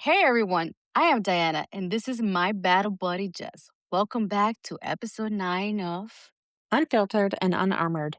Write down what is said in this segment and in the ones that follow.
Hey everyone, I am Diana, and this is my battle buddy Jess. Welcome back to episode 9 of Unfiltered and Unarmored.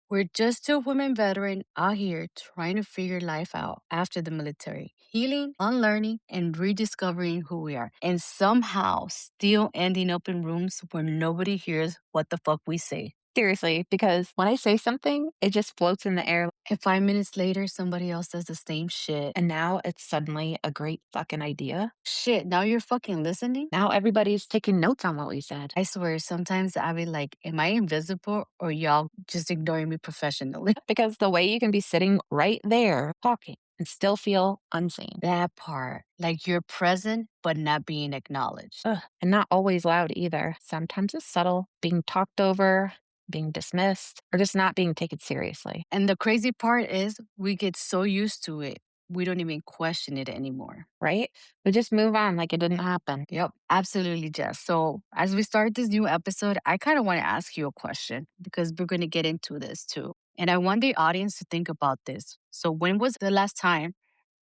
We're just two women veteran out here trying to figure life out after the military, healing, unlearning, and rediscovering who we are, and somehow still ending up in rooms where nobody hears what the fuck we say. Seriously, because when I say something, it just floats in the air. And 5 minutes later, somebody else does the same shit. And now it's suddenly a great fucking idea. Shit, now you're fucking listening? Now everybody's taking notes on what we said. I swear, sometimes I be like, am I invisible or y'all just ignoring me professionally? Because the way you can be sitting right there talking and still feel unseen. That part. Like you're present, but not being acknowledged. Ugh. And not always loud either. Sometimes it's subtle, being talked over, being dismissed, or just not being taken seriously. And the crazy part is, we get so used to it, we don't even question it anymore. Right? We just move on like it didn't happen. Yep, absolutely, Jess. So, as we start this new episode, I kind of want to ask you a question because we're going to get into this too. And I want the audience to think about this. So, when was the last time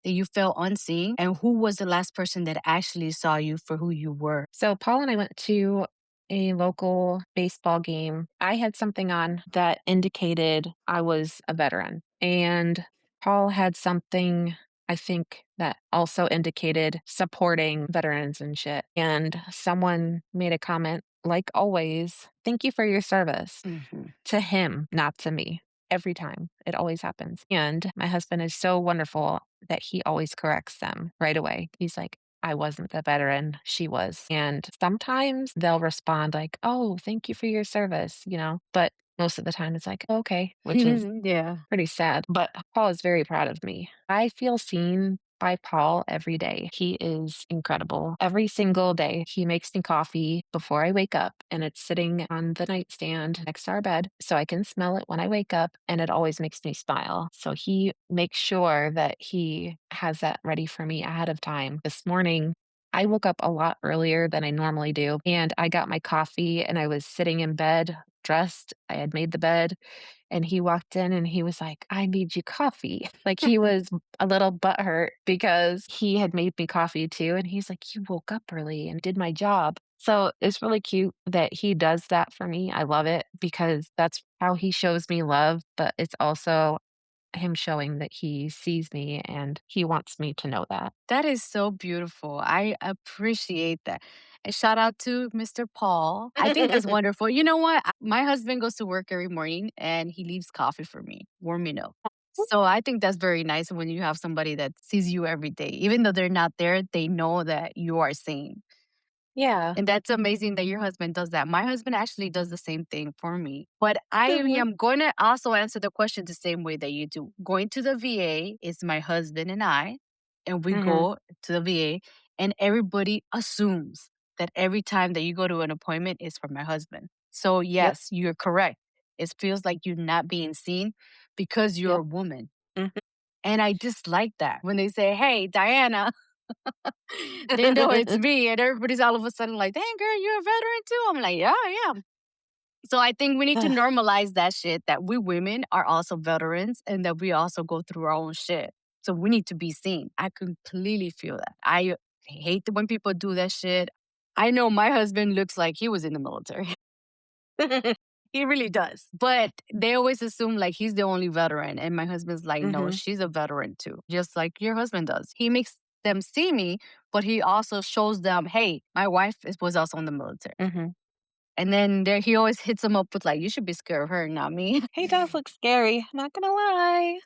that you felt unseen? And who was the last person that actually saw you for who you were? So Paul and I went to a local baseball game. I had something on that indicated I was a veteran. And Paul had something, I think, that also indicated supporting veterans and shit. And someone made a comment, like always, thank you for your service Mhm. to him, not to me. Every time. It always happens. And my husband is so wonderful that he always corrects them right away. He's like, I wasn't the veteran, she was. And sometimes they'll respond like, oh, thank you for your service, but most of the time it's like, okay, which is Yeah. pretty sad. But Paul is very proud of me. I feel seen by Paul every day. He is incredible. Every single day, he makes me coffee before I wake up, and it's sitting on the nightstand next to our bed so I can smell it when I wake up, and it always makes me smile. So he makes sure that he has that ready for me ahead of time. This morning, I woke up a lot earlier than I normally do, and I got my coffee and I was sitting in bed dressed. I had made the bed and he walked in and he was like, I need you coffee. Like he was a little butthurt because he had made me coffee too. And he's like, you woke up early and did my job. So it's really cute that he does that for me. I love it because that's how he shows me love, but it's also him showing that he sees me and he wants me to know that. That is so beautiful. I appreciate that. And shout out to Mr. Paul. I think that's wonderful. You know what? My husband goes to work every morning and he leaves coffee for me, warming up. So I think that's very nice when you have somebody that sees you every day. Even though they're not there, they know that you are seen. Yeah. And that's amazing that your husband does that. My husband actually does the same thing for me. But I Mhm. am going to also answer the question the same way that you do. Going to the VA is my husband and I, and we Mhm. go to the VA, and everybody assumes that every time that you go to an appointment is for my husband. So, Yep. yes, you're correct. It feels like you're not being seen because you're a Yep. woman. Mhm. And I dislike that when they say, hey, Diana, they know it's me, and everybody's all of a sudden like, "Dang, girl, you're a veteran too." I'm like, "Yeah, I am." So I think we need to Ugh. normalize that shit that we women are also veterans and that we also go through our own shit. So we need to be seen. I completely feel that. I hate when people do that shit. I know my husband looks like he was in the military. He really does. But they always assume like he's the only veteran. And my husband's like, no, Mhm. she's a veteran too, just like your husband does. He makes them see me, but he also shows them, hey, my was also in the military. Mhm. And then there he always hits them up with like, you should be scared of her, not me. He does look scary, not gonna lie.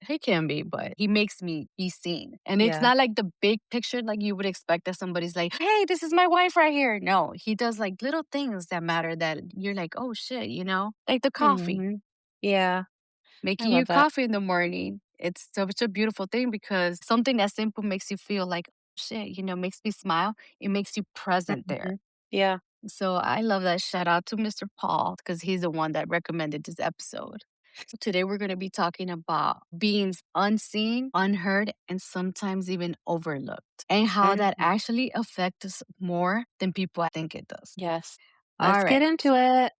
He can be, but he makes me be seen. And it's Yeah. not like the big picture like you would expect that somebody's like, hey, this is my wife right here. No, he does like little things that matter that you're like, oh shit, like the coffee. Mhm. Yeah, I Making you love that. coffee in the morning. It's such a beautiful thing because something that simple makes you feel like, shit, makes me smile. It makes you present there. Mhm. Yeah. So I love that. Shout out to Mr. Paul because he's the one that recommended this episode. So today we're going to be talking about being unseen, unheard, and sometimes even overlooked, and how that Mhm. actually affects us more than people think it does. Yes. All Let's get right. into it.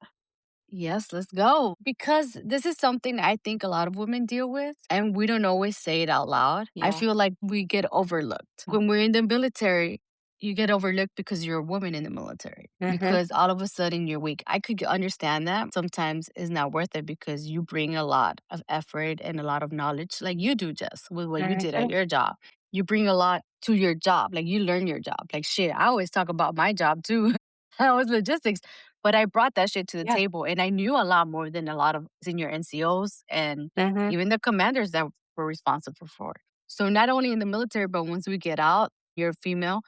Yes, let's go. Because this is something I think a lot of women deal with, and we don't always say it out loud. I Yeah. feel like we get overlooked. When we're in the military, you get overlooked because you're a woman in the military, Mhm. because all of a sudden you're weak. I could understand that. Sometimes it's not worth it because you bring a lot of effort and a lot of knowledge, like you do, Jess, with what you did at Mhm. your job. You bring a lot to your job. Like you learn your job. Like shit, I always talk about my job too. I was logistics. But I brought that shit to the Yeah. table and I knew a lot more than a lot of senior NCOs and Mhm. even the commanders that were responsible for it. So not only in the military, but once we get out, you're female.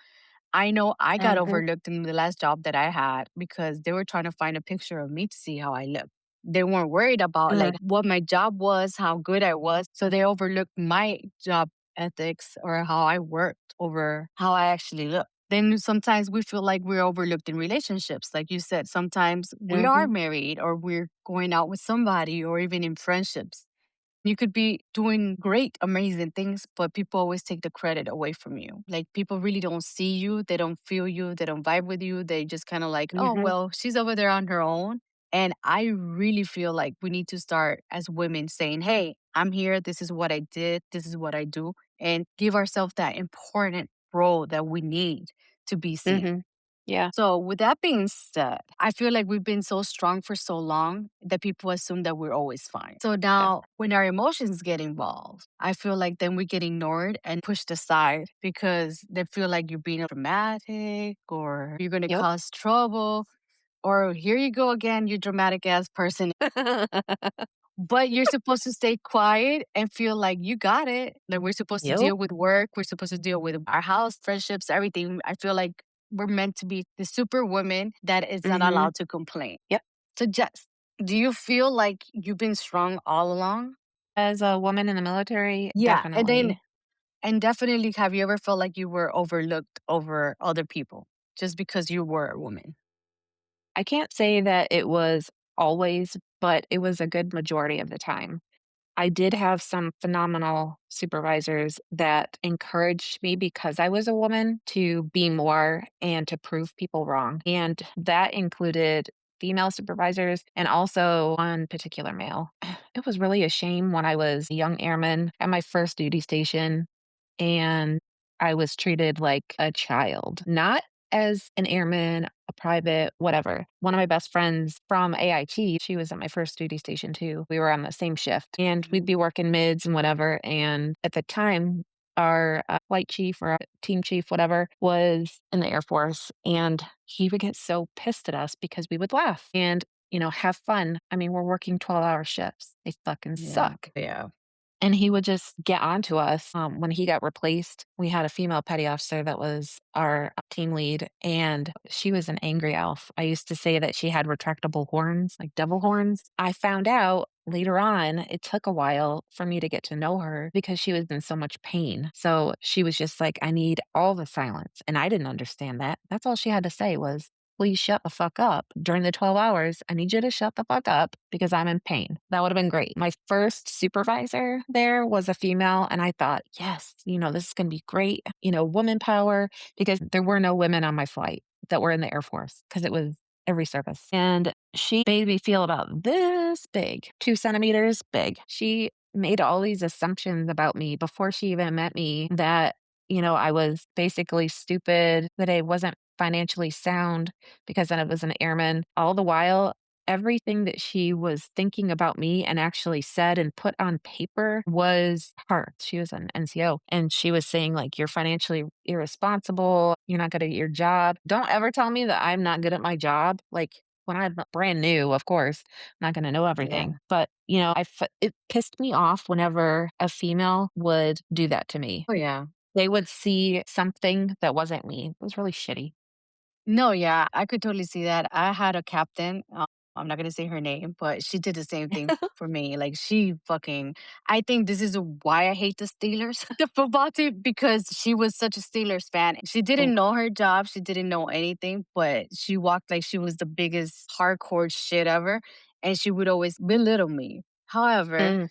I know I got Mhm. overlooked in the last job that I had because they were trying to find a picture of me to see how I looked. They weren't worried about like Mhm. what my job was, how good I was. So they overlooked my job ethics or how I worked over how I actually looked. Then sometimes we feel like we're overlooked in relationships. Like you said, sometimes we are Mhm. married or we're going out with somebody or even in friendships. You could be doing great, amazing things, but people always take the credit away from you. Like people really don't see you, they don't feel you, they don't vibe with you. They just kind of like, oh, Mhm. well, she's over there on her own. And I really feel like we need to start as women saying, hey, I'm here. This is what I did. This is what I do. And give ourselves that important role that we need to be seen. Mhm. Yeah. So, with that being said, I feel like we've been so strong for so long that people assume that we're always fine. So Yeah. now, when our emotions get involved, I feel like then we get ignored and pushed aside because they feel like you're being dramatic or you're going to Yep. cause trouble. Or here you go again, you dramatic ass person. But you're supposed to stay quiet and feel like you got it. Like we're supposed to Yep. deal with work, we're supposed to deal with our house, friendships, everything. I feel like we're meant to be the superwoman that is not Mhm. allowed to complain. Yep. So, Jess, do you feel like you've been strong all along? As a woman in the military, Yeah. definitely. And definitely, have you ever felt like you were overlooked over other people just because you were a woman? I can't say that it was always, but it was a good majority of the time. I did have some phenomenal supervisors that encouraged me because I was a woman to be more and to prove people wrong. And that included female supervisors and also one particular male. It was really a shame when I was a young airman at my first duty station and I was treated like a child, not as an airman, a private, whatever. One of my best friends from AIT, she was at my first duty station too. We were on the same shift and we'd be working mids and whatever. And at the time, our flight chief or team chief, whatever, was in the Air Force. And he would get so pissed at us because we would laugh and, have fun. I mean, we're working 12-hour shifts. They fucking Yeah. suck. Yeah. And he would just get on to us. When he got replaced, we had a female petty officer that was our team lead, and she was an angry elf. I used to say that she had retractable horns, like devil horns. I found out later on, it took a while for me to get to know her because she was in so much pain. So she was just like, I need all the silence. And I didn't understand that. That's all she had to say was, please shut the fuck up. During the 12 hours, I need you to shut the fuck up because I'm in pain. That would have been great. My first supervisor there was a female, and I thought, yes, this is going to be great, woman power, because there were no women on my flight that were in the Air Force because it was every service. And she made me feel about this big, 2 centimeters big. She made all these assumptions about me before she even met me that, I was basically stupid, that I wasn't financially sound because then I was an airman. All the while, everything that she was thinking about me and actually said and put on paper was her. She was an NCO and she was saying, like, you're financially irresponsible. You're not good at your job. Don't ever tell me that I'm not good at my job. Like, when I'm brand new, of course, I'm not going to know Yeah. everything. But, it pissed me off whenever a female would do that to me. Oh, yeah. They would see something that wasn't me. It was really shitty. No, yeah, I could totally see that. I had a captain, I'm not gonna say her name, but she did the same thing for me. Like she fucking I think this is why I hate the Steelers, the football team, because she was such a Steelers fan. She didn't Oh, know her job, she didn't know anything, but she walked like she was the biggest hardcore shit ever, and she would always belittle me. However, mm,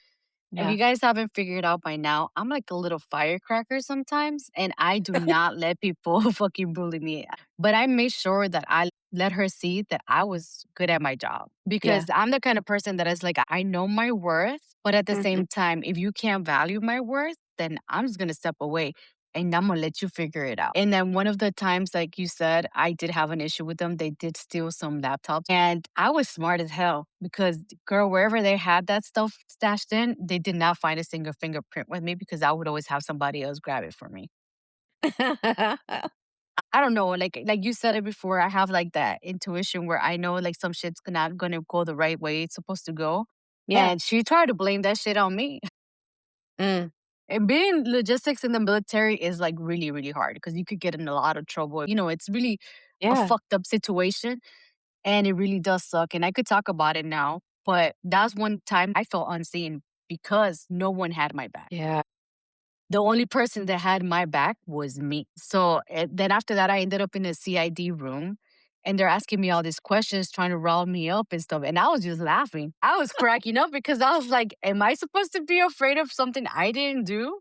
if yeah. you guys haven't figured out by now, I'm like a little firecracker sometimes, and I do not let people fucking bully me. But I make sure that I let her see that I was good at my job. Yeah. Because I'm the kind of person that is like, I know my worth, but at the Mhm. same time, if you can't value my worth, then I'm just gonna step away and I'm gonna let you figure it out. And then one of the times, like you said, I did have an issue with them. They did steal some laptops. And I was smart as hell because, girl, wherever they had that stuff stashed in, they did not find a single fingerprint with me because I would always have somebody else grab it for me. I don't know, like you said it before, I have like that intuition where I know like some shit's not gonna go the right way it's supposed to go. Yeah. And she tried to blame that shit on me. Mm. And being logistics in the military is like really, really hard because you could get in a lot of trouble. It's really a Yeah. fucked up situation and it really does suck. And I could talk about it now, but that was one time I felt unseen because no one had my back. Yeah. The only person that had my back was me. So then after that, I ended up in a CID room and they're asking me all these questions, trying to rile me up and stuff. And I was just laughing. I was cracking up because I was like, am I supposed to be afraid of something I didn't do?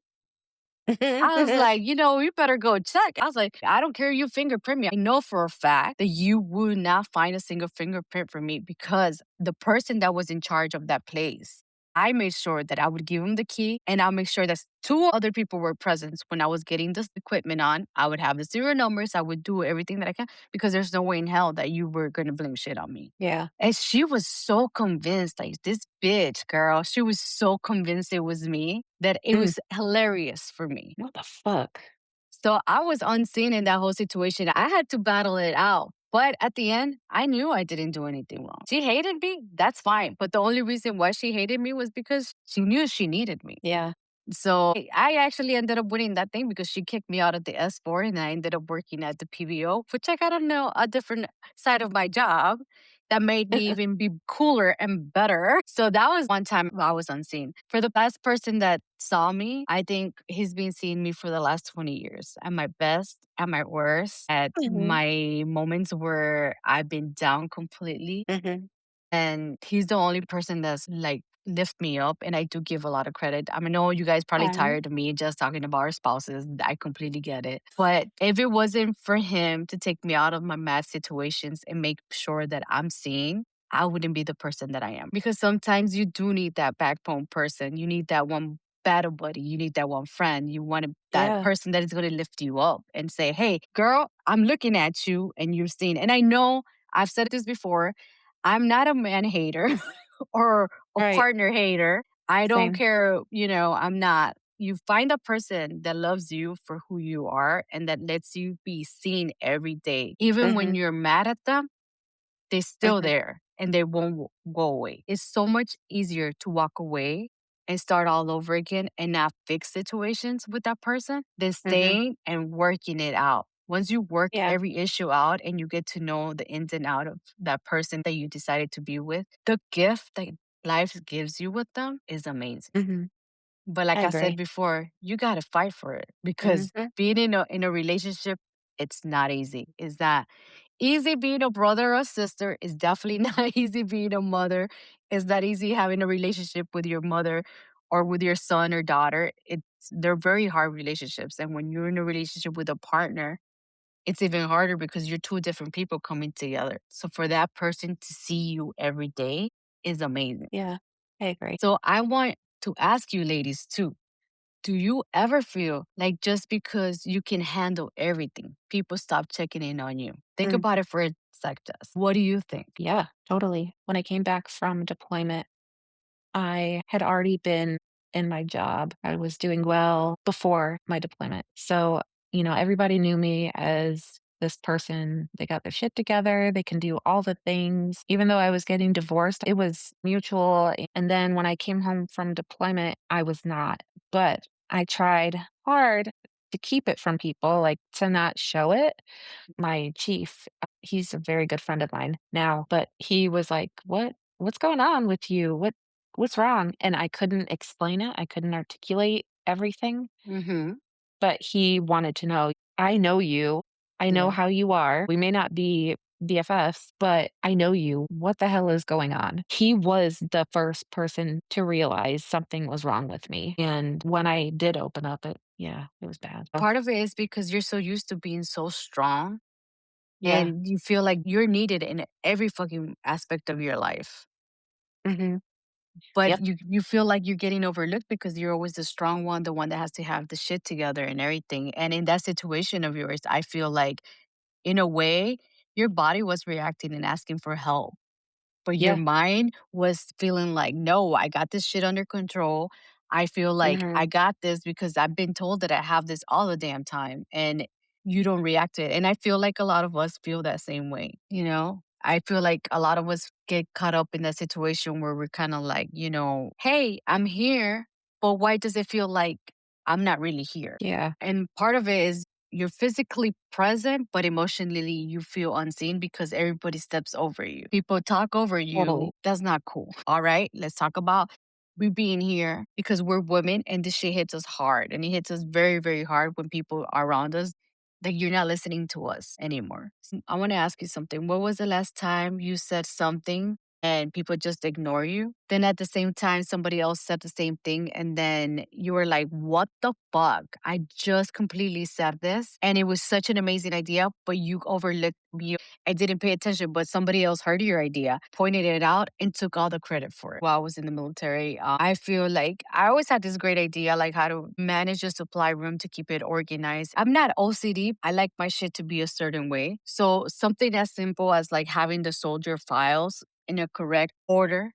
I was like, you better go check. I was like, I don't care you fingerprint me. I know for a fact that you would not find a single fingerprint for me because the person that was in charge of that place, I made sure that I would give him the key and I'll make sure that two other people were present when I was getting this equipment on. I would have the serial numbers. I would do everything that I can because there's no way in hell that you were going to blame shit on me. Yeah. And she was so convinced, like this bitch, girl, she was so convinced it was me that it Mm. was hilarious for me. What the fuck? So I was unseen in that whole situation. I had to battle it out. But at the end, I knew I didn't do anything wrong. She hated me. That's fine. But the only reason why she hated me was because she knew she needed me. Yeah. So I actually ended up winning that thing because she kicked me out of the S4 and I ended up working at the PBO, which I got to know a different side of my job that made me even be cooler and better. So that was one time I was unseen. For the last person that saw me, I think he's been seeing me for the last 20 years at my best, at my worst, at Mhm. my moments where I've been down completely. Mhm. And he's the only person that's like lift me up. And I do give a lot of credit. I mean, I know you guys probably Aw. tired of me just talking about our spouses. I completely get it. But if it wasn't for him to take me out of my mad situations and make sure that I'm seen, I wouldn't be the person that I am. Because sometimes you do need that backbone person. You need that one battle buddy. You need that one friend. You want that Yeah. person that is going to lift you up and say, hey, girl, I'm looking at you and you're seen. And I know I've said this before. I'm not a man hater or a Right. partner hater. I don't Same. care, I'm not. You find a person that loves you for who you are and that lets you be seen every day. Even when Mhm. you're mad at them, they're still Mhm. there and they won't go away. It's so much easier to walk away and start all over again and not fix situations with that person than Mhm. staying and working it out. Once you work Yeah. every issue out and you get to know the ins and out of that person that you decided to be with, the gift that life gives you with them is amazing. Mhm. But I like I said agree. before, you got to fight for it because Mhm. being in a relationship, it's not easy. It's not easy being a brother or sister. It's definitely not easy being a mother. It's not easy having a relationship with your mother or with your son or daughter. They're very hard relationships. And when you're in a relationship with a partner, it's even harder because you're two different people coming together. So for that person to see you every day is amazing. Yeah. I agree. So I want to ask you ladies too. Do you ever feel like just because you can handle everything, people stop checking in on you? Think Mm. about it for a sec, Jess. What do you think? Yeah, totally. When I came back from deployment, I had already been in my job. I was doing well before my deployment. So, everybody knew me as this person. They got their shit together. They can do all the things. Even though I was getting divorced, it was mutual. And then when I came home from deployment, I was not. But I tried hard to keep it from people, like to not show it. My chief, he's a very good friend of mine now, but he was like, What's going on with you? What's wrong?" And I couldn't explain it. I couldn't articulate everything, Mm-hmm. but he wanted to know, "I know you. I know Yeah. how you are. We may not be BFFs, but I know you. What the hell is going on?" He was the first person to realize something was wrong with me. And when I did open up, it was bad. Part of it is because you're so used to being so strong Yeah. and you feel like you're needed in every fucking aspect of your life. Mhm. But Yep. you feel like you're getting overlooked because you're always the strong one, the one that has to have the shit together and everything. And in that situation of yours, I feel like in a way, your body was reacting and asking for help. But your Yeah. mind was feeling like, no, I got this shit under control. I feel like I Mhm. got this because I've been told that I have this all the damn time. And you don't react to it. And I feel like a lot of us feel that same way, you know? I feel like a lot of us get caught up in that situation where we're kind of like, hey, I'm here, but why does it feel like I'm not really here? Yeah. And part of it is you're physically present, but emotionally you feel unseen because everybody steps over you. People talk over you. Totally. That's not cool. All right, let's talk about we being here because we're women and this shit hits us hard. And it hits us very, very hard when people are around us. Like you're not listening to us anymore. I want to ask you something. What was the last time you said something and people just ignore you? Then at the same time, somebody else said the same thing. And then you were like, what the fuck? I just completely said this. And it was such an amazing idea, but you overlooked me. I didn't pay attention, but somebody else heard your idea, pointed it out, and took all the credit for it. While I was in the military, I feel like I always had this great idea, like how to manage the supply room to keep it organized. I'm not OCD. I like my shit to be a certain way. So something as simple as like having the soldier files in a correct order.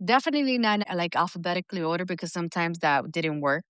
Definitely not like alphabetically order because sometimes that didn't work.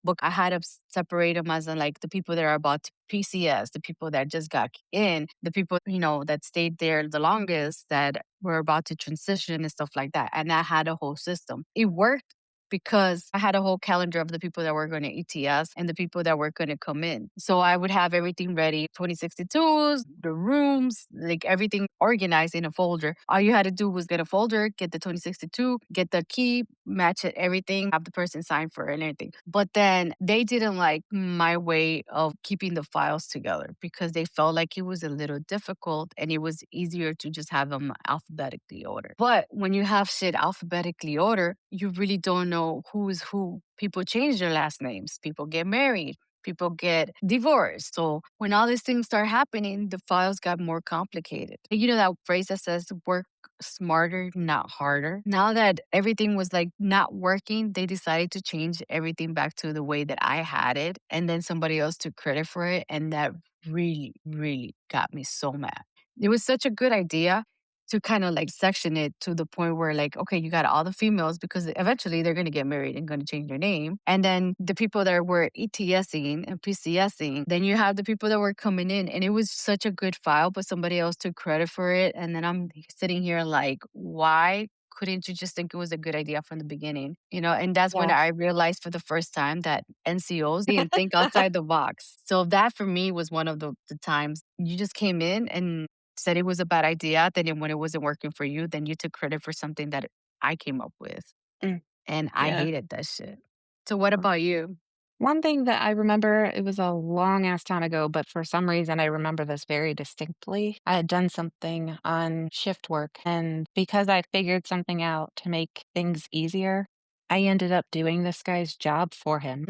But I had to separate them as in like the people that are about to PCS, the people that just got in, the people, that stayed there the longest, that were about to transition and stuff like that. And I had a whole system. It worked because I had a whole calendar of the people that were going to ETS and the people that were going to come in. So I would have everything ready 2062s, the rooms, like everything organized in a folder. All you had to do was get a folder, get the 2062, get the key, match it, everything, have the person sign for it and everything. But then they didn't like my way of keeping the files together because they felt like it was a little difficult and it was easier to just have them alphabetically ordered. But when you have shit alphabetically ordered, you really don't know who is who. People change their last names, people get married, people get divorced. So when all these things start happening, the files got more complicated. You know that phrase that says work smarter, not harder. Now that everything was like not working, they decided to change everything back to the way that I had it. And then somebody else took credit for it. And that really, really got me so mad. It was such a good idea to kind of like section it to the point where like, okay, you got all the females because eventually they're going to get married and going to change their name. And then the people that were ETSing and PCSing, then you have the people that were coming in. And it was such a good file, but somebody else took credit for it. And then I'm sitting here like, why couldn't you just think it was a good idea from the beginning? And that's when Yeah. I realized for the first time that NCOs didn't think outside the box. So that for me was one of the times you just came in and said it was a bad idea, then when it wasn't working for you, then you took credit for something that I came up with. Mm. And I Yeah. hated that shit. So what about you? One thing that I remember, it was a long ass time ago, but for some reason I remember this very distinctly. I had done something on shift work, and because I figured something out to make things easier, I ended up doing this guy's job for him.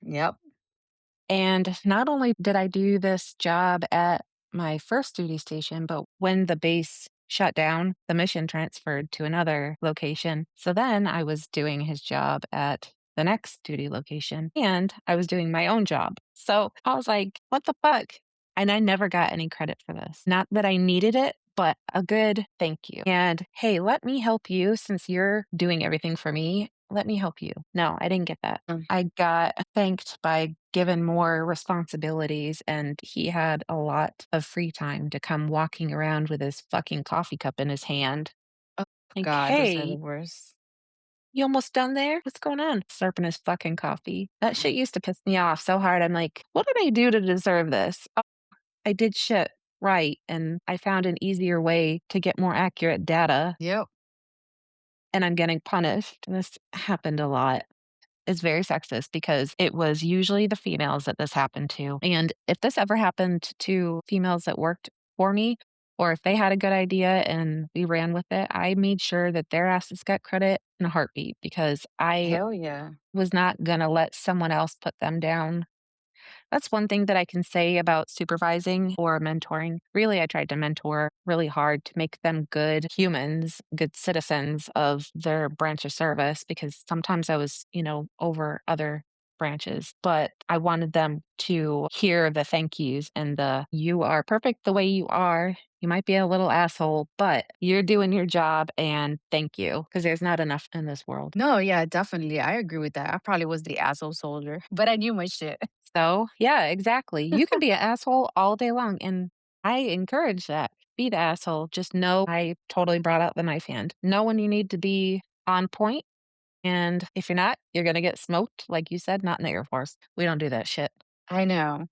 Yep. And not only did I do this job at my first duty station, but when the base shut down, the mission transferred to another location. So then I was doing his job at the next duty location and I was doing my own job. So I was like, what the fuck? And I never got any credit for this. Not that I needed it, but a good thank you. And hey, let me help you since you're doing everything for me. Let me help you. No, I didn't get that. Mm. I got thanked by given more responsibilities, and he had a lot of free time to come walking around with his fucking coffee cup in his hand. Oh Like, God, those are the "Hey, worst. you almost done there? What's going on?" Slurping his fucking coffee. That shit used to piss me off so hard. I'm like, "What did I do to deserve this?" "Oh, I did shit right, and I found an easier way to get more accurate data, Yep. and I'm getting punished." And this happened a lot. Is very sexist because it was usually the females that this happened to. And if this ever happened to females that worked for me, or if they had a good idea and we ran with it, I made sure that their asses got credit in a heartbeat because I Hell yeah. was not going to let someone else put them down. That's one thing that I can say about supervising or mentoring. Really, I tried to mentor really hard to make them good humans, good citizens of their branch of service because sometimes I was, over other branches, but I wanted them to hear the thank yous and the you are perfect the way you are. You might be a little asshole, but you're doing your job and thank you because there's not enough in this world. No, yeah, definitely. I agree with that. I probably was the asshole soldier, but I knew my shit. So, yeah, exactly. You can be an asshole all day long, and I encourage that. Be the asshole. Just know I totally brought out the knife hand. Know when you need to be on point, and if you're not, you're gonna get smoked, like you said, not in the Air Force. We don't do that shit. I know.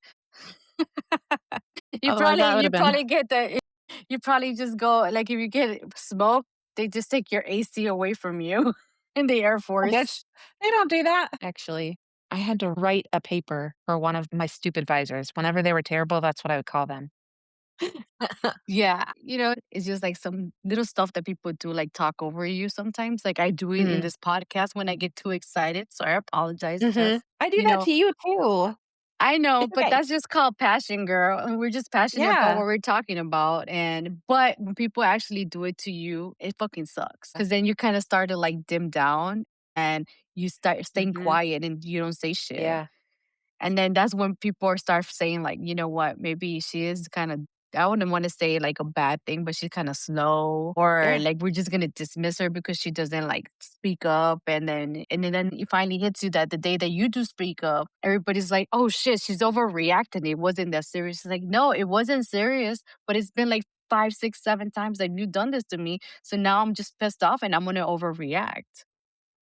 You Otherwise, probably that would you have been probably get the you probably just go like if you get smoke, they just take your AC away from you in the Air I Force. guess they don't do that. Actually, I had to write a paper for one of my stupid visors. Whenever they were terrible, that's what I would call them. Yeah, it's just like some little stuff that people do, like talk over you sometimes. Like I do it in Mm. this podcast when I get too excited. So I apologize, Mhm. Jess. I do You that know, to you too. I know, It's but okay. that's just called passion, girl. And we're just passionate about Yeah. what we're talking about. But when people actually do it to you, it fucking sucks. Cause then you kind of start to like dim down and you start staying Mhm. quiet and you don't say shit. Yeah. And then that's when people start saying like, you know what, maybe she is kind of I wouldn't want to say like a bad thing, but she's kind of slow, or Yeah. like we're just gonna dismiss her because she doesn't like speak up, and then it finally hits you that the day that you do speak up, everybody's like, oh shit, she's overreacting. It wasn't that serious. It's like, no, it wasn't serious, but it's been like 5, 6, 7 times that you've done this to me. So now I'm just pissed off and I'm gonna overreact.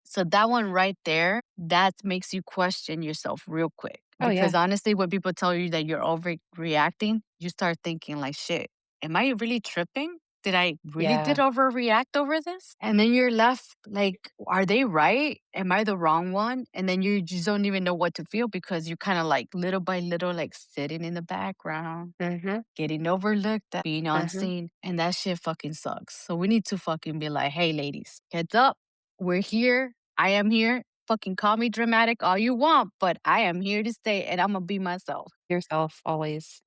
So that one right there, that makes you question yourself real quick. Oh, Because yeah. honestly, when people tell you that you're overreacting, you start thinking like, shit, am I really tripping? Did I really did Yeah. overreact over this? And then you're left like, are they right? Am I the wrong one? And then you just don't even know what to feel because you're kind of like little by little, like sitting in the background, Mhm. getting overlooked, being Mhm. unseen, and that shit fucking sucks. So we need to fucking be like, hey, ladies, heads up. We're here. I am here. Fucking call me dramatic all you want, but I am here to stay and I'm gonna be myself. Yourself always.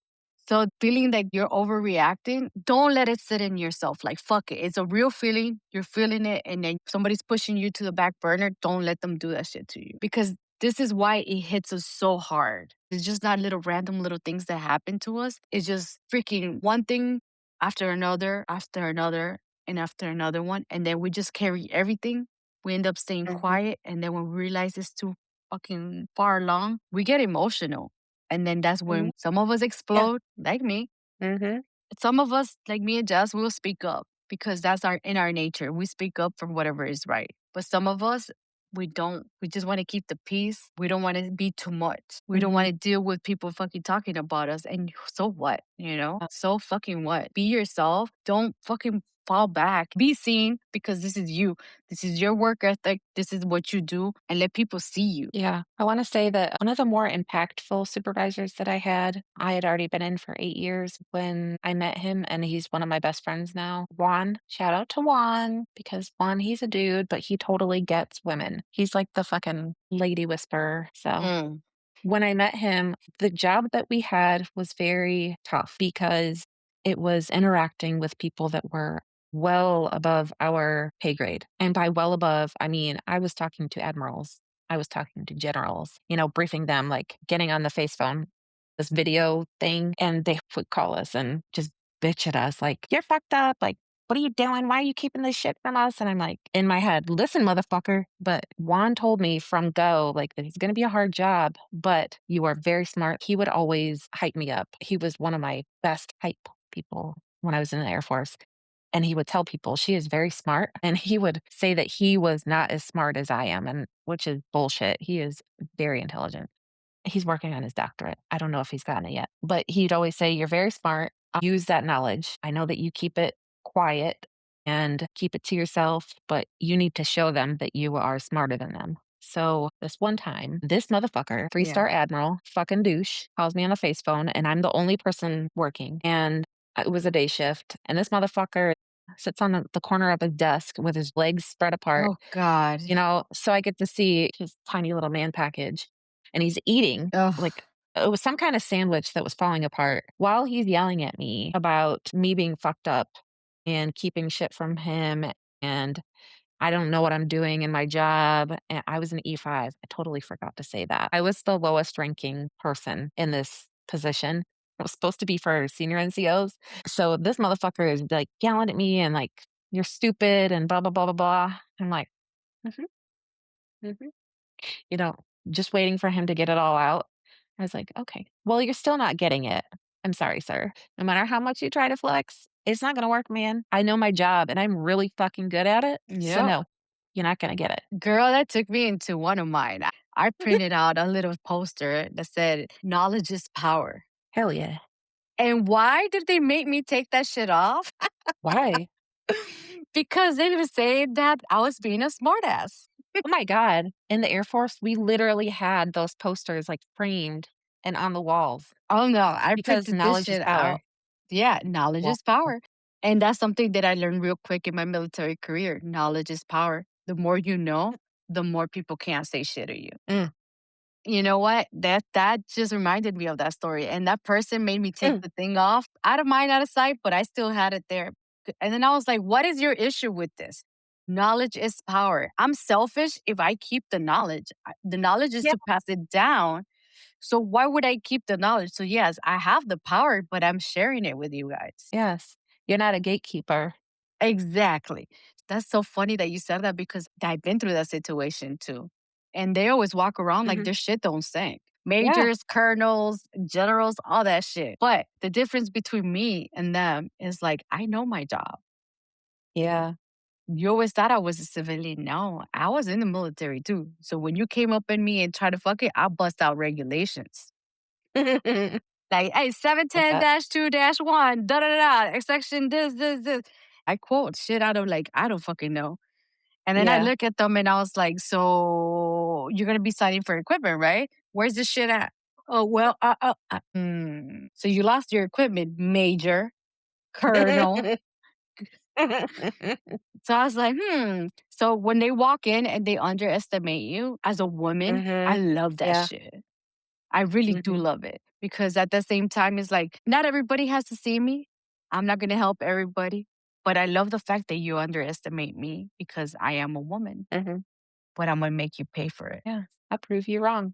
So feeling that you're overreacting, don't let it sit in yourself. Like fuck it. It's a real feeling. You're feeling it and then somebody's pushing you to the back burner. Don't let them do that shit to you. Because this is why it hits us so hard. It's just not little random little things that happen to us. It's just freaking one thing after another, and after another one. And then we just carry everything. We end up staying Mhm. quiet. And then when we realize it's too fucking far along, we get emotional. And then that's Mhm. when some of us Yeah. explode, like me. Mhm. Some of us, like me and Jess, will speak up because that's our in our nature. We speak up for whatever is right. But some of us, we don't. We just want to keep the peace. We don't want to be too much. We don't want Mhm. to deal with people fucking talking about us. And so what? Uh, So fucking what? Be yourself. Don't fucking fall back. Be seen because this is you. This is your work ethic. This is what you do, and let people see you. yeah. I wanna say that one of the more impactful supervisors that I had already been in for 8 years when I met him, and he's one of my best friends now. Juan, shout out to Juan because Juan, he's a dude, but he totally gets women. He's like the fucking lady whisperer, so Mm, when I met him, the job that we had was very tough because it was interacting with people that were well above our pay grade. And by well above, I mean, I was talking to admirals, I was talking to generals, briefing them, like getting on the face phone, this video thing, and they would call us and just bitch at us, like, you're fucked up. Like, what are you doing? Why are you keeping this shit from us? And I'm like, in my head, listen, motherfucker. But Juan told me from go, like, that it's going to be a hard job, but you are very smart. He would always hype me up. He was one of my best hype people when I was in the Air Force. And he would tell people she is very smart. And he would say that he was not as smart as I am, and which is bullshit. He is very intelligent. He's working on his doctorate. I don't know if he's gotten it yet, but he'd always say, you're very smart. Use that knowledge. I know that you keep it quiet and keep it to yourself, but you need to show them that you are smarter than them. So this one time, this motherfucker, yeah. three-star admiral, fucking douche, calls me on the face phone and I'm the only person working. And it was a day shift. And this motherfucker sits on the corner of his desk with his legs spread apart, Oh God. so I get to see his tiny little man package and he's eating Oh. like It was some kind of sandwich that was falling apart while he's yelling at me about me being fucked up and keeping shit from him, and I don't know what I'm doing in my job. And I was an E5. I totally forgot to say that. I was the lowest ranking person in this position. It was supposed to be for senior NCOs. So this motherfucker is like yelling at me and like, you're stupid and blah, blah, blah, blah, blah. I'm like, "Mhm, mhm." You know, just waiting for him to get it all out. I was like, okay, well, you're still not getting it. I'm sorry, sir. No matter how much you try to flex, it's not going to work, man. I know my job and I'm really fucking good at it. So, Yep. no, you're not going to get it. Girl, that took me into one of mine. I printed out a little poster that said, "Knowledge is power." Hell yeah. And why did they make me take that shit off? Why? Because they were saying that I was being a smartass. Oh my God. In the Air Force, we literally had those posters like framed and on the walls Oh no, I because printed this knowledge is shit power. out. Yeah, knowledge Wow. is power. And that's something that I learned real quick in my military career. Knowledge is power. The more you know, the more people can't say shit to you. Mm, You know what? That just reminded me of that story. And that person made me take mm. the thing off, out of mind, out of sight, but I still had it there. And then I was like, what is your issue with this? Knowledge is power. I'm selfish if I keep the knowledge. The knowledge is Yeah. to pass it down. So why would I keep the knowledge? So yes, I have the power, but I'm sharing it with you guys. Yes. You're not a gatekeeper. Exactly. That's so funny that you said that because I've been through that situation too. And they always walk around like Hmm. their shit don't stink. Yeah. Majors, colonels, generals, all that shit. But the difference between me and them is like, I know my job. Yeah. You always thought I was a civilian. No, I was in the military too. So when you came up in me and try to fuck it, I'll bust out regulations. I Like, hey, 710 bet. 2 1, da da da, section this. I quote shit out of like, I don't fucking know. And then I Yeah. look at them and I was like, so you're going to be signing for equipment, right? Where's this shit at? Oh, well, so you lost your equipment, Major, Colonel. So I was like, So when they walk in and they underestimate you as a woman, I Mhm. love that Yeah. shit. I really do Mhm. love it because at the same time, it's like not everybody has to see me. I'm not going to help everybody. But I love the fact that you underestimate me because I am a woman, Mhm. but I'm going to make you pay for it. Yeah. I prove you wrong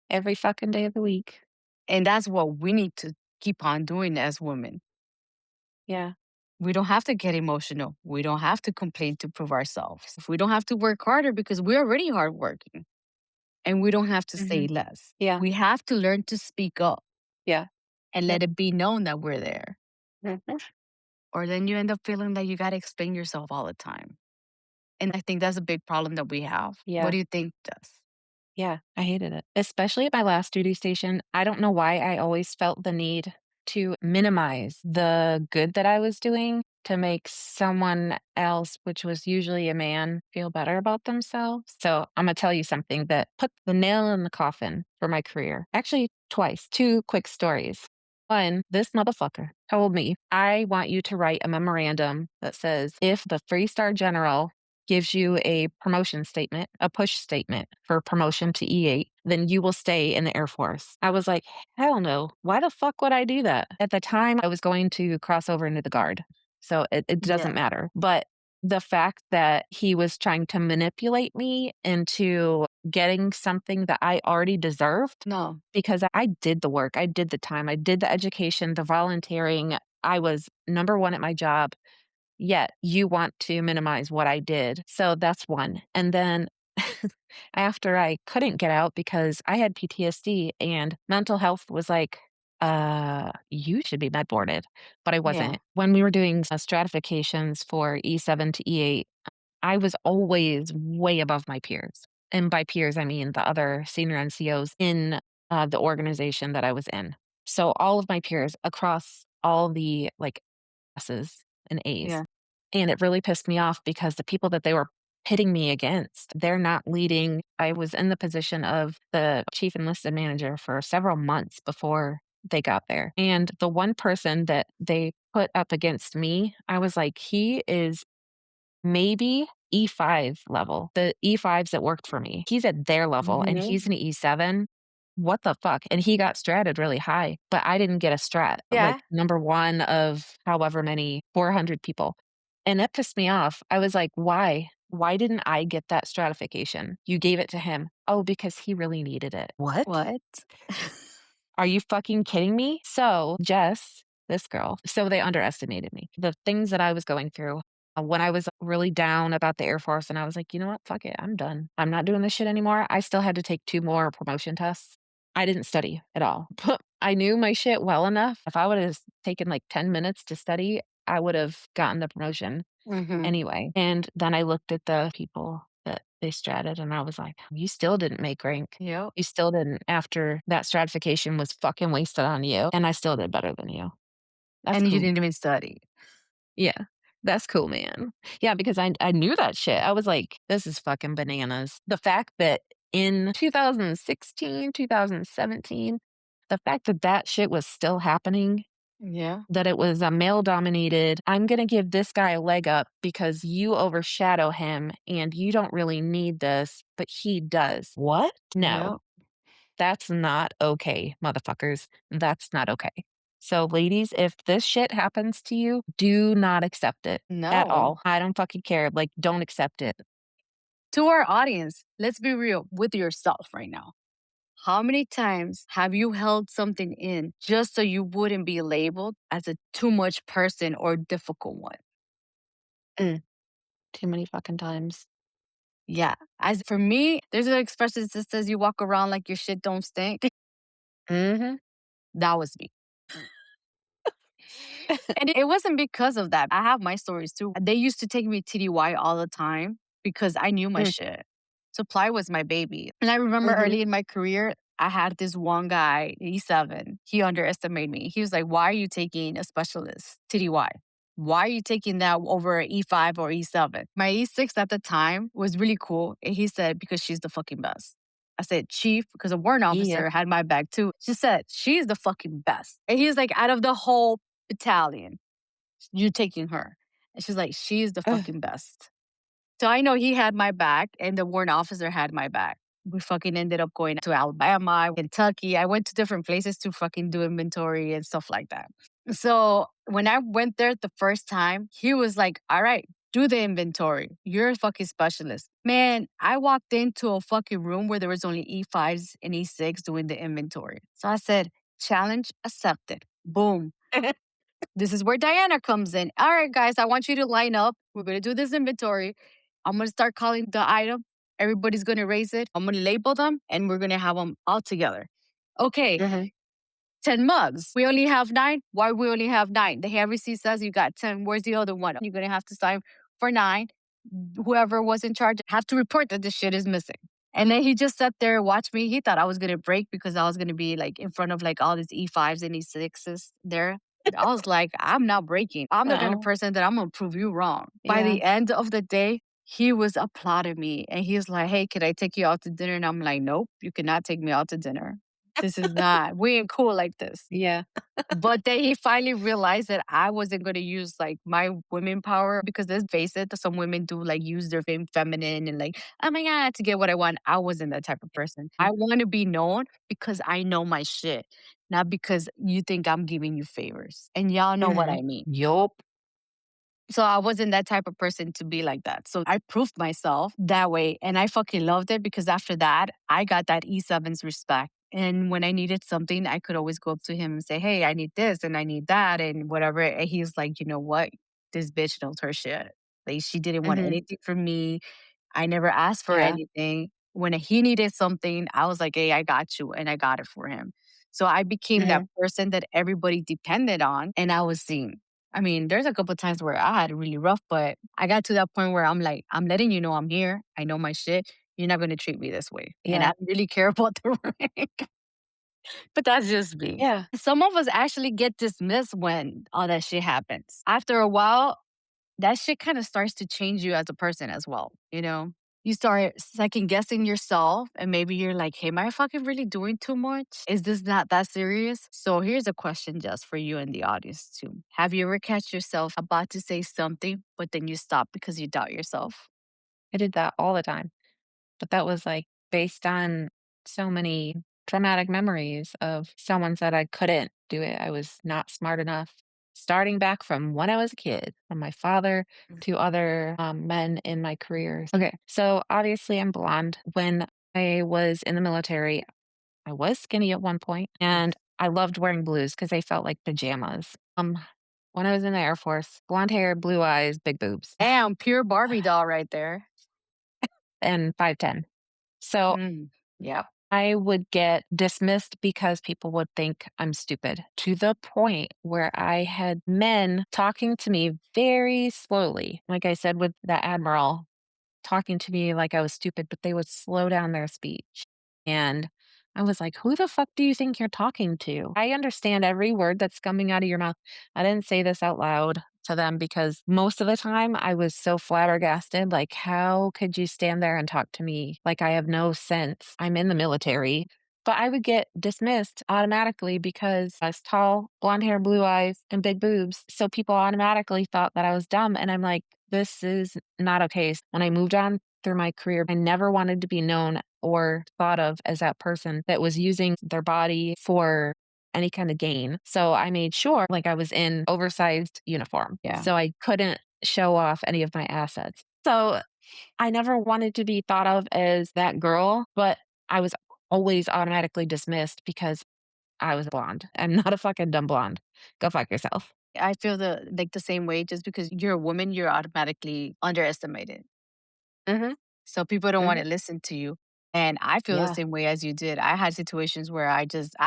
every fucking day of the week. And that's what we need to keep on doing as women. Yeah. We don't have to get emotional. We don't have to complain to prove ourselves. We don't have to work harder because we're already hardworking and we don't have to say Mhm. less. Yeah. We have to learn to speak up Yeah. and Yep. let it be known that we're there. Mhm. Or then you end up feeling like you got to explain yourself all the time. And I think that's a big problem that we have. What Yeah. do you think, Jess? Yeah, I hated it. Especially at my last duty station. I don't know why I always felt the need to minimize the good that I was doing to make someone else, which was usually a man, feel better about themselves. So I'm going to tell you something that put the nail in the coffin for my career. Actually, twice, two quick stories. One, this motherfucker told me, I want you to write a memorandum that says if the three-star general gives you a promotion statement, a push statement for promotion to E8, then you will stay in the Air Force. I was like, hell no. Why the fuck would I do that? At the time, I was going to cross over into the Guard. So it doesn't Yeah. matter. But the fact that he was trying to manipulate me into getting something that I already deserved No. because I did the work, I did the time, I did the education, the volunteering. I was number one at my job. Yet you want to minimize what I did. So that's one. And then after I couldn't get out because I had PTSD and mental health was like, you should be med boarded, but I Yeah. wasn't. When we were doing stratifications for E7 to E8, I was always way above my peers. And by peers, I mean the other senior NCOs in the organization that I was in. So all of my peers across all the like S's and A's. Yeah. And it really pissed me off because the people that they were pitting me against, they're not leading. I was in the position of the chief enlisted manager for several months before they got there. And the one person that they put up against me, I was like, he is maybe E5 level. The E5s that worked for me, he's at their level and Hmm. he's an E7. what the fuck? And he got stratted really high, but I didn't get a strat, like Yeah. number 1 of however many, 400 people. And that pissed me off. I was like, why? Why didn't I get that stratification? You gave it to him. Oh, because he really needed it. What? What? Are you fucking kidding me? So, Jess, this girl, so they underestimated me. The things that I was going through when I was really down about the Air Force, and I was like, you know what? Fuck it. I'm done. I'm not doing this shit anymore. I still had to take 2 more promotion tests. I didn't study at all. I knew my shit well enough. If I would have taken like 10 minutes to study, I would have gotten the promotion Mhm. anyway. And then I looked at the people that they stratted and I was like, you still didn't make rank. Yep. You still didn't after that stratification was fucking wasted on you, and I still did better than you. That's And you cool. didn't even study. Yeah. That's cool, man. Yeah, because I knew that shit. I was like, "This is fucking bananas." The fact that in 2016, 2017, the fact that that shit was still happening, Yeah. that it was a male dominated, "I'm gonna give this guy a leg up because you overshadow him and you don't really need this, but he does." What? No. Yep. That's not okay, motherfuckers. That's not okay. So, ladies, if this shit happens to you, do not accept it at No. all. I don't fucking care. Like, don't accept it. To our audience, let's be real with yourself right now. How many times have you held something in just so you wouldn't be labeled as a too much person or difficult one? Mm, too many fucking times. Yeah. As for me, there's an expression that says you walk around like your shit don't stink. Mhm. That was me. And it wasn't because of that. I have my stories too. They used to take me TDY all the time because I knew my Mm, shit. Supply was my baby. And I remember mhm. early in my career, I had this one guy, E7. He underestimated me. He was like, "Why are you taking a specialist TDY? Why are you taking that over a E5 or E7?" My E6 at the time was really cool. And he said, "Because she's the fucking best." I said, "Chief," because a warrant Yeah. officer had my back too. She said, "She's the fucking best." And he's like, "Out of the whole battalion, you taking her." And she's like, "She's the Ugh. fucking best." So I know he had my back and the warrant officer had my back. We fucking ended up going to Alabama, Kentucky. I went to different places to fucking do inventory and stuff like that. So when I went there the first time, he was like, "All right, do the inventory. You're a fucking specialist." Man, I walked into a fucking room where there was only E5s and E6 doing the inventory. So I said, "Challenge accepted." Boom. This is where Diana comes in. "All right, guys, I want you to line up. We're going to do this inventory. I'm going to start calling the item. Everybody's going to raise it. I'm going to label them and we're going to have them all together." Okay, Mhm. 10 mugs. We only have 9. Why we only have 9? The head receipt says you got 10. Where's the other one? You're going to have to sign for 9. Whoever was in charge have to report that this shit is missing. And then he just sat there and watched me. He thought I was gonna break because I was gonna be like in front of like all these E5s and E6s there. I was like, I'm not breaking. I'm the kind of No. person that I'm gonna prove you wrong. By Yeah. the end of the day, he was applauding me and he was like, "Hey, can I take you out to dinner?" And I'm like, "Nope, you cannot take me out to dinner. This is not, we ain't cool like this." Yeah. But then he finally realized that I wasn't going to use like my women power because let's face it, some women do like use their feminine and like, "Oh my God," to get what I want. I wasn't that type of person. Mm, I want to be known because I know my shit, not because you think I'm giving you favors. And y'all know what mhm. I mean. Yup. So I wasn't that type of person to be like that. So I proved myself that way and I fucking loved it because after that, I got that E7's respect. And when I needed something, I could always go up to him and say, "Hey, I need this and I need that and whatever." And he's like, "You know what? This bitch knows her shit. Like she didn't want Mhm. anything from me. I never asked for Yeah. anything." When he needed something, I was like, "Hey, I got you." And I got it for him. So I became that Mhm. person that everybody depended on and I was seen. I mean, there's a couple times where I had it really rough, but I got to that point where I'm like, "I'm letting you know I'm here. I know my shit. You're not going to treat me this way." And I Yeah. don't really care about the rank. But that's just me. Yeah. Some of us actually get dismissed when all that shit happens. After a while, that shit kind of starts to change you as a person as well, you know? You start second guessing yourself, and maybe you're like, "Hey, am I fucking really doing too much? Is this not that serious?" So here's a question just for you and the audience too. Have you ever catch yourself about to say something, but then you stop because you doubt yourself? I did that all the time, but that was, like, based on so many traumatic memories of someone said I couldn't do it. I was not smart enough. Starting back from when I was a kid, from my father to other men in my career. Okay, so obviously I'm blonde. When I was in the military, I was skinny at one point, and I loved wearing blues because they felt like pajamas. When I was in the Air Force, blonde hair, blue eyes, big boobs, Damn, pure Barbie doll right there. and 5'10". So Mm, yep. I would get dismissed because people would think I'm stupid, to the point where I had men talking to me very slowly. Like I said, with that admiral talking to me like I was stupid, but they would slow down their speech. And I was like, who the fuck do you think you're talking to? I understand every word that's coming out of your mouth. I didn't say this out loud to them because most of the time I was so flabbergasted. Like, how could you stand there and talk to me like I have no sense? I'm in the military. But I would get dismissed automatically because I was tall, blonde hair, blue eyes, and big boobs. So people automatically thought that I was dumb. And I'm like, this is not okay. When I moved on through my career, I never wanted to be known or thought of as that person that was using their body for any kind of gain. So I made sure like I was in oversized uniform. Yeah. So I couldn't show off any of my assets. So I never wanted to be thought of as that girl, but I was always automatically dismissed because I was blonde. I'm not a fucking dumb blonde. Go fuck yourself. I feel the same way just because you're a woman, you're automatically underestimated. Mhm. So people don't wanna Mhm. listen to you. And I feel the Yeah. same way as you did. I had situations where I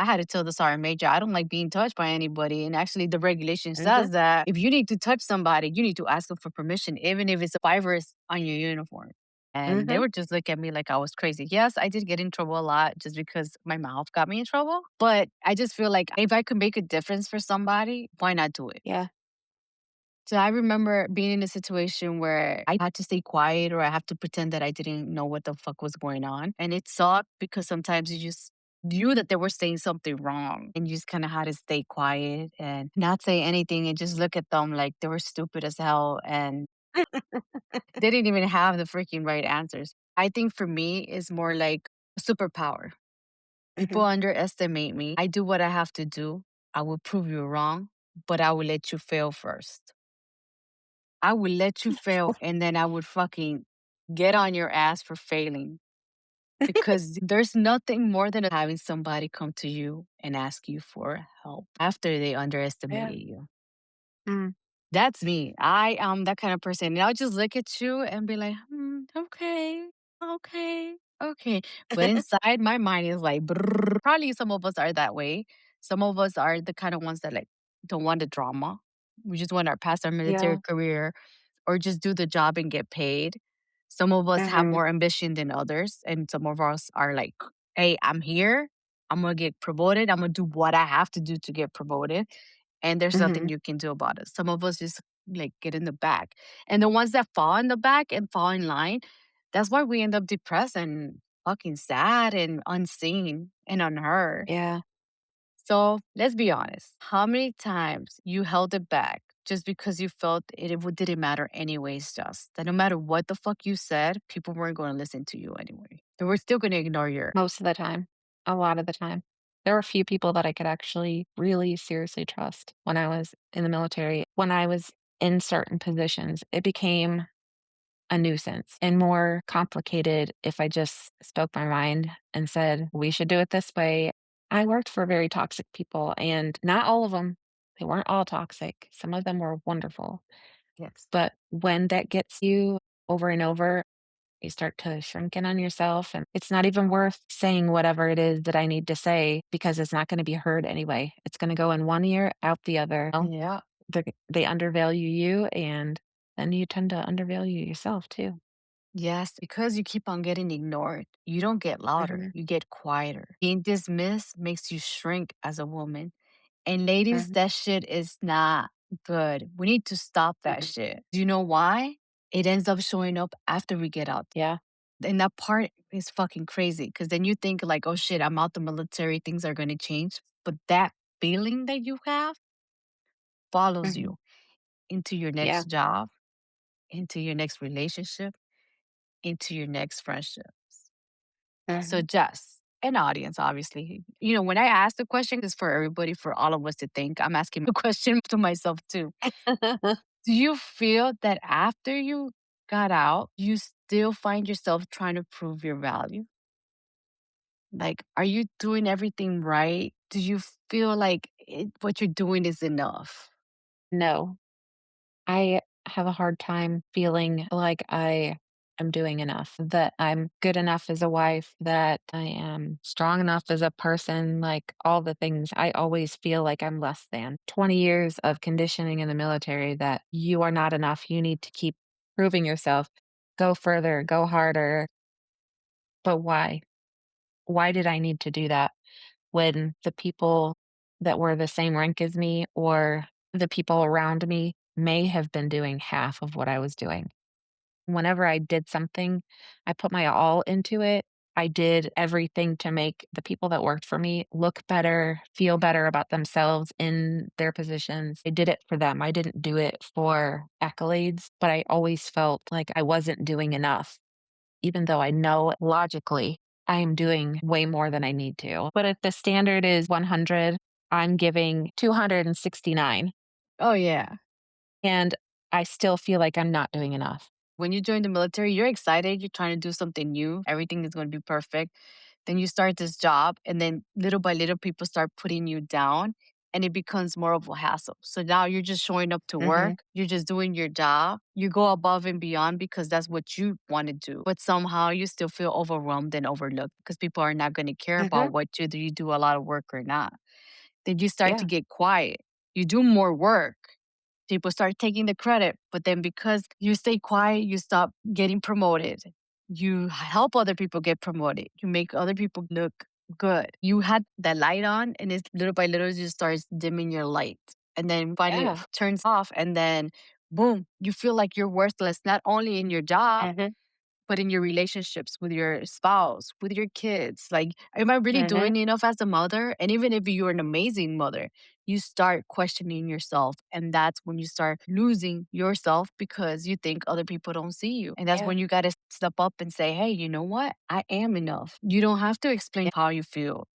had to tell the sergeant major, I don't like being touched by anybody. And actually the regulation Mhm. says that if you need to touch somebody, you need to ask them for permission, even if it's a fibers on your uniform. And they Mhm. would just look at me like I was crazy. Yes, I did get in trouble a lot just because my mouth got me in trouble. But I just feel like if I could make a difference for somebody, why not do it? Yeah. So I remember being in a situation where I had to stay quiet or I have to pretend that I didn't know what the fuck was going on. And it sucked because sometimes you just knew that they were saying something wrong and you just kind of had to stay quiet and not say anything and just look at them like they were stupid as hell and they didn't even have the freaking right answers. I think for me, it's more like a superpower. People Mhm. underestimate me. I do what I have to do. I will prove you wrong, but I will let you fail first. I would let you fail and then I would fucking get on your ass for failing because there's nothing more than having somebody come to you and ask you for help after they Yeah. underestimated you. Mm. That's me. I am that kind of person. And I'll just look at you and be like, okay, okay, okay. But inside my mind is like, brrr. Probably some of us are that way. Some of us are the kind of ones that like don't want the drama. We just want our past our military Yeah. career or just do the job and get paid. Some of us have Mhm. more ambition than others. And some of us are like, hey, I'm here. I'm going to get promoted. I'm going to do what I have to do to get promoted and there's nothing Mhm. you can do about it. Some of us just like get in the back. And the ones that fall in the back and fall in line, that's why we end up depressed and fucking sad and unseen and unheard. Yeah. So let's be honest. How many times you held it back just because you felt didn't matter anyways, just that no matter what the fuck you said, people weren't going to listen to you anyway. They were still going to ignore your Most of the time. A lot of the time. There were a few people that I could actually really seriously trust when I was in the military. When I was in certain positions, it became a nuisance and more complicated if I just spoke my mind and said, we should do it this way. I worked for very toxic people, and not all of them, they weren't all toxic. Some of them were wonderful. yes. But when that gets you over and over, you start to shrink in on yourself. And it's not even worth saying whatever it is that I need to say because it's not going to be heard anyway. It's going to go in one ear, out the other. Well, Yeah. they undervalue you, and then you tend to undervalue yourself too. Yes, because you keep on getting ignored. You don't get louder, Hmm. you get quieter. Being dismissed makes you shrink as a woman. And ladies, Hmm. that shit is not good. We need to stop that Hmm. shit. Do you know why? It ends up showing up after we get out. Yeah. And that part is fucking crazy because then you think, like, oh shit, I'm out the military, things are going to change. But that feeling that you have follows Hmm. you into your Yeah. next job, into your next relationship, into your next friendship. So, Hmm. Jess. and audience, obviously. When I ask the question, it's for everybody, for all of us to think. I'm asking the question to myself too. Do you feel that after you got out, you still find yourself trying to prove your value? Like, are you doing everything right? Do you feel like what you're doing is enough? No, I have a hard time feeling like I am doing enough, that I'm good enough as a wife, that I am strong enough as a person, like all the things. I always feel like I'm less than. 20 years of conditioning in the military that you are not enough. You need to keep proving yourself. Go further, go harder. But why? Why did I need to do that when the people that were the same rank as me or the people around me may have been doing half of what I was doing? Whenever I did something, I put my all into it. I did everything to make the people that worked for me look better, feel better about themselves in their positions. I did it for them. I didn't do it for accolades, but I always felt like I wasn't doing enough, even though I know logically I am doing way more than I need to. But if the standard is 100, I'm giving 269, Oh, yeah. and I still feel like I'm not doing enough. When you join the military, you're excited, you're trying to do something new, everything is going to be perfect. Then you start this job, and then little by little, people start putting you down, and it becomes more of a hassle. So now you're just showing up to Mhm, work, you're just doing your job, you go above and beyond because that's what you want to do. But somehow you still feel overwhelmed and overlooked because people are not going to care mhm, about what you do a lot of work or not. Then you start to yeah, get quiet. You do more work. People start taking the credit, but then because you stay quiet, you stop getting promoted. You help other people get promoted. You make other people look good. You had that light on, and it's little by little, it just starts dimming your light. And then finally it yeah, turns off, and then boom, you feel like you're worthless, not only in your job, mhm, but in your relationships with your spouse, with your kids. Like, am I really mhm, doing enough as a mother? And even if you're an amazing mother, you start questioning yourself. And that's when you start losing yourself because you think other people don't see you. And that's yeah, when you got to step up and say, hey, you know what? I am enough. You don't have to explain yeah, how you feel.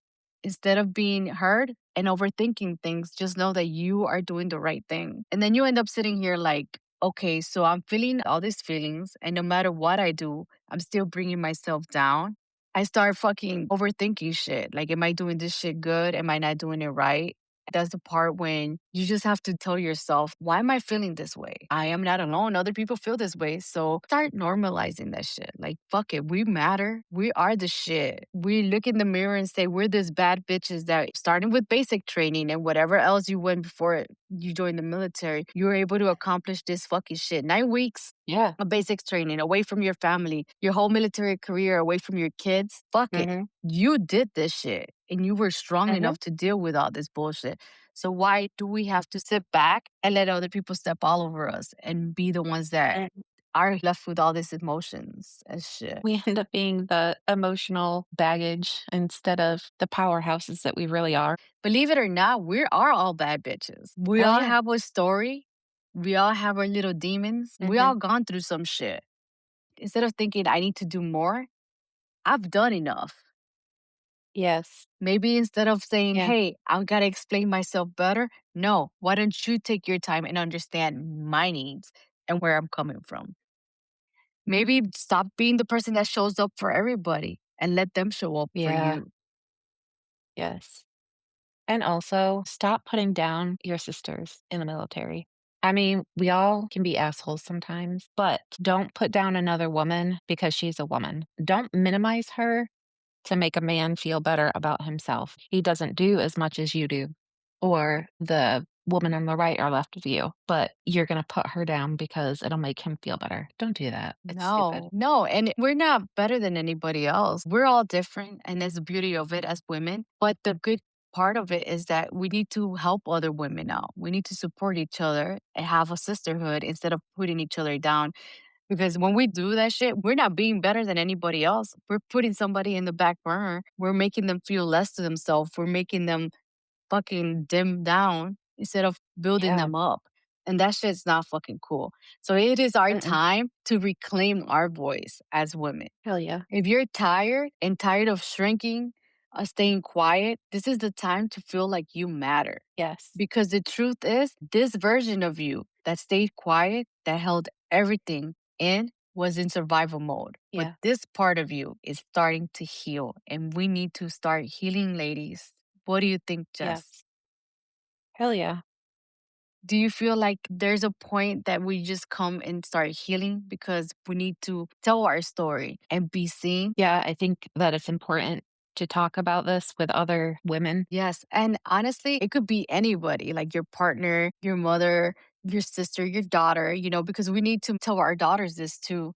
Instead of being heard and overthinking things, just know that you are doing the right thing. And then you end up sitting here like, okay, so I'm feeling all these feelings, and no matter what I do, I'm still bringing myself down. I start fucking overthinking shit. Like, am I doing this shit good? Am I not doing it right? That's the part when you just have to tell yourself, why am I feeling this way? I am not alone. Other people feel this way. So start normalizing that shit. Like, fuck it. We matter. We are the shit. We look in the mirror and say, we're this bad bitches that starting with basic training and whatever else you went before you joined the military, you were able to accomplish this fucking shit. 9 weeks yeah, of basics training away from your family, your whole military career away from your kids. Fuck it. mhm, You did this shit and you were strong mhm, enough to deal with all this bullshit. So why do we have to sit back and let other people step all over us and be the ones that mhm. are left with all these emotions and shit? We end up being the emotional baggage instead of the powerhouses that we really are. Believe it or not, we are all bad bitches. We Oh, all yeah. have a story. We all have our little demons. We Mhm. all gone through some shit. Instead of thinking I need to do more, I've done enough. Yes. Maybe instead of saying, Yeah. hey, I've got to explain myself better, no, why don't you take your time and understand my needs and where I'm coming from? Maybe stop being the person that shows up for everybody and let them show up for Yeah. you. Yes. And also, stop putting down your sisters in the military. I mean, we all can be assholes sometimes, but don't put down another woman because she's a woman. Don't minimize her to make a man feel better about himself. He doesn't do as much as you do, or the woman on the right or left of you, but you're going to put her down because it'll make him feel better. Don't do that. It's stupid. No, no. And we're not better than anybody else. We're all different. And that's the beauty of it as women. But the good part of it is that we need to help other women out. We need to support each other and have a sisterhood instead of putting each other down. Because when we do that shit, we're not being better than anybody else. We're putting somebody in the back burner. We're making them feel less to themselves. We're making them fucking dim down instead of building Yeah. them up. And that shit's not fucking cool. So it is our Mm-mm. time to reclaim our voice as women. Hell yeah. If you're tired and tired of shrinking, staying quiet, this is the time to feel like you matter. Yes. Because the truth is, this version of you that stayed quiet, that held everything in, was in survival mode. But Yeah. this part of you is starting to heal, and we need to start healing, ladies. What do you think, Jess? Yes. Hell yeah. Do you feel like there's a point that we just come and start healing because we need to tell our story and be seen? Yeah, I think that it's important to talk about this with other women. Yes. And honestly, it could be anybody, like your partner, your mother, your sister, your daughter, because we need to tell our daughters this too,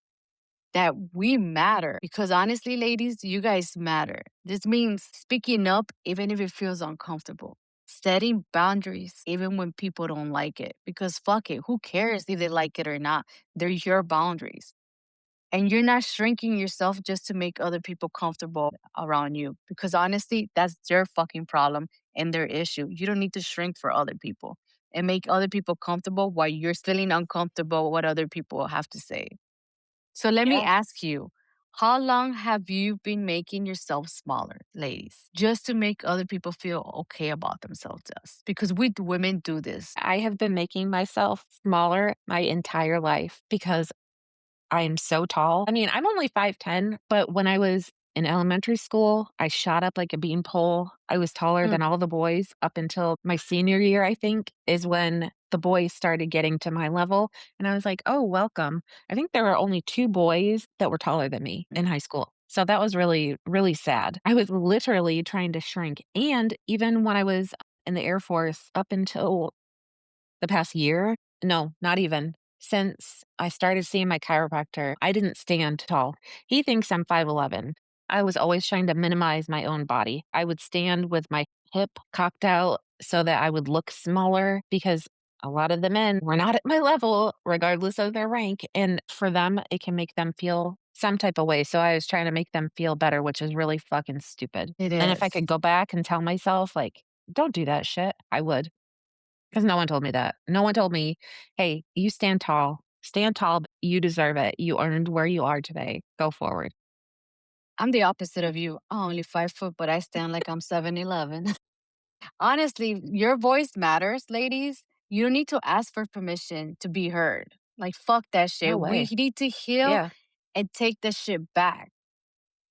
that we matter. Because honestly, ladies, you guys matter. This means speaking up, even if it feels uncomfortable. Setting boundaries, even when people don't like it. Because fuck it, who cares if they like it or not? They're your boundaries. And you're not shrinking yourself just to make other people comfortable around you. Because honestly, that's their fucking problem and their issue. You don't need to shrink for other people and make other people comfortable while you're feeling uncomfortable what other people have to say. So let me Yeah. ask you, how long have you been making yourself smaller, ladies, just to make other people feel okay about themselves? Just because we women do this. I have been making myself smaller my entire life because I am so tall. I mean, I'm only 5'10", but when I was in elementary school, I shot up like a beanpole. I was taller Mm, than all the boys up until my senior year, I think, is when the boys started getting to my level. And I was like, oh, welcome. I think there were only 2 boys that were taller than me in high school. So that was really, really sad. I was literally trying to shrink. And even when I was in the Air Force up until the past year? No, not even. Since I started seeing my chiropractor, I didn't stand tall. He thinks I'm 5'11". I was always trying to minimize my own body. I would stand with my hip cocked out so that I would look smaller because a lot of the men were not at my level, regardless of their rank. And for them, it can make them feel some type of way. So I was trying to make them feel better, which is really fucking stupid. it And if I is. could go back and tell myself, like, don't do that shit, I would. 'Cause no one told me that. No one told me, "Hey, you stand tall. Stand tall, you deserve it. You earned where you are today. Go forward." I'm the opposite of you. I'm only 5 foot, but I stand like I'm 7'11". Honestly, your voice matters, ladies. You don't need to ask for permission to be heard. Like, fuck that No shit. We way. need to heal Yeah, and take the shit back.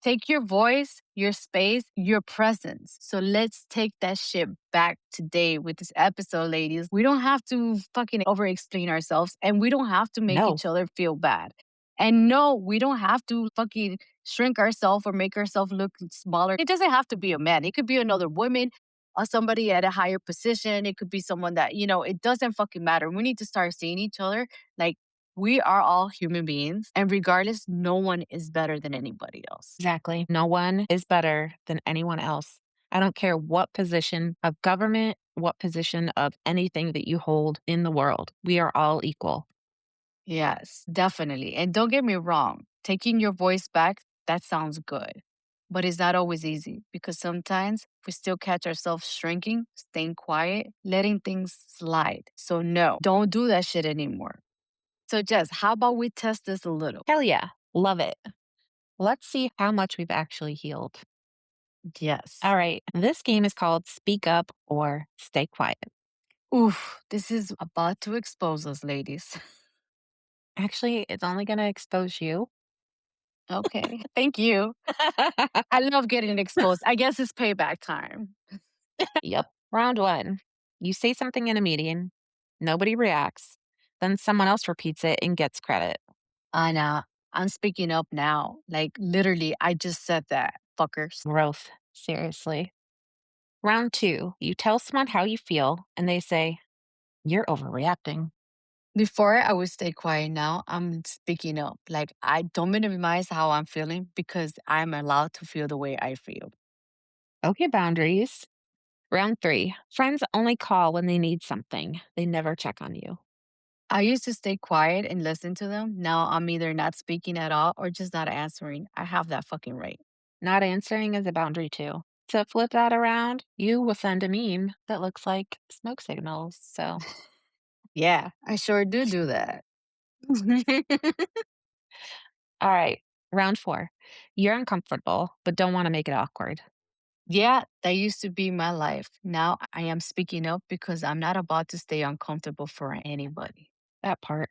Take your voice, your space, your presence. So let's take that shit back today with this episode, ladies. We don't have to fucking over explain ourselves and we don't have to make no, each other feel bad. And no, we don't have to fucking shrink ourselves or make ourselves look smaller. It doesn't have to be a man, it could be another woman or somebody at a higher position. It could be someone that, it doesn't fucking matter. We need to start seeing each other like we are all human beings. And regardless, no one is better than anybody else. exactly. No one is better than anyone else. I don't care what position of government, what position of anything that you hold in the world. We are all equal. Yes, definitely. And don't get me wrong, taking your voice back, that sounds good. But it's not always easy because sometimes we still catch ourselves shrinking, staying quiet, letting things slide. So, no, don't do that shit anymore. So, Jess, how about we test this a little? Hell yeah. Love it. Let's see how much we've actually healed. Yes. All right. This game is called Speak Up or Stay Quiet. Oof, this is about to expose us, ladies. Actually, it's only going to expose you. Okay. Thank you. I love getting exposed. I guess it's payback time. Yep. Round one. You say something in a meeting, nobody reacts, then someone else repeats it and gets credit. Anna, I'm speaking up now. Like, literally, I just said that, fuckers. Growth. Seriously. Round two. You tell someone how you feel, and they say, you're overreacting. Before I would stay quiet, now I'm speaking up. Like, I don't minimize how I'm feeling because I'm allowed to feel the way I feel. Okay, boundaries. Round three. Friends only call when they need something, they never check on you. I used to stay quiet and listen to them. Now I'm either not speaking at all or just not answering. I have that fucking right. Not answering is a boundary too. To flip that around, you will send a meme that looks like smoke signals. So, Yeah, I sure do that. all right, round four. You're uncomfortable, but don't want to make it awkward. Yeah, that used to be my life. Now I am speaking up because I'm not about to stay uncomfortable for anybody. That part.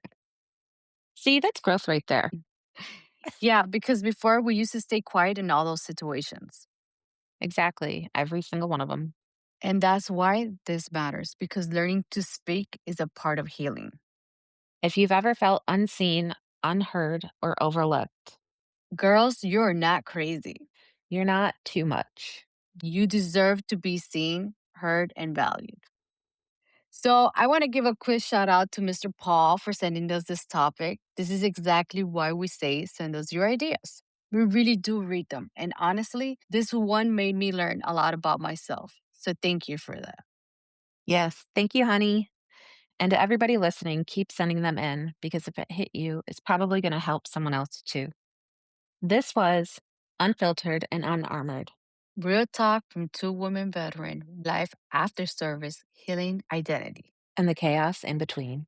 See, that's growth right there. Yeah, because before we used to stay quiet in all those situations. Exactly. Every single one of them. And that's why this matters because learning to speak is a part of healing. If you've ever felt unseen, unheard, or overlooked, Girls, you're not crazy. you're not too much. You deserve to be seen, heard, and valued. So, I want to give a quick shout out to Mr. Paul for sending us this topic. This is exactly why we say send us your ideas. We really do read them. And honestly, this one made me learn a lot about myself. So, thank you for that. Yes. Thank you, honey. And to everybody listening, keep sending them in because if it hit you, it's probably going to help someone else too. This was Unfiltered and Unarmored Real talk from two women veteran, life after service, healing identity. and the chaos in between.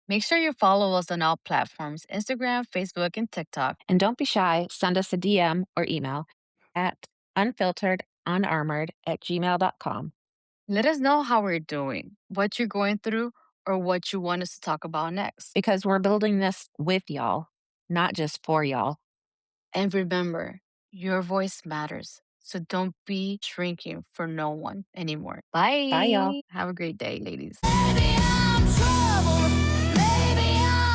Make sure you follow us on all platforms Instagram, Facebook, and TikTok. And don't be shy, send us a DM or email at unfilteredunarmored@gmail.com Let us know how we're doing, what you're going through, or what you want us to talk about next. because we're building this with y'all, not just for y'all. And remember, your voice matters. So don't be shrinking for no one anymore. Bye, y'all. Bye. Have a great day, ladies. Maybe I'm trouble. Maybe I'm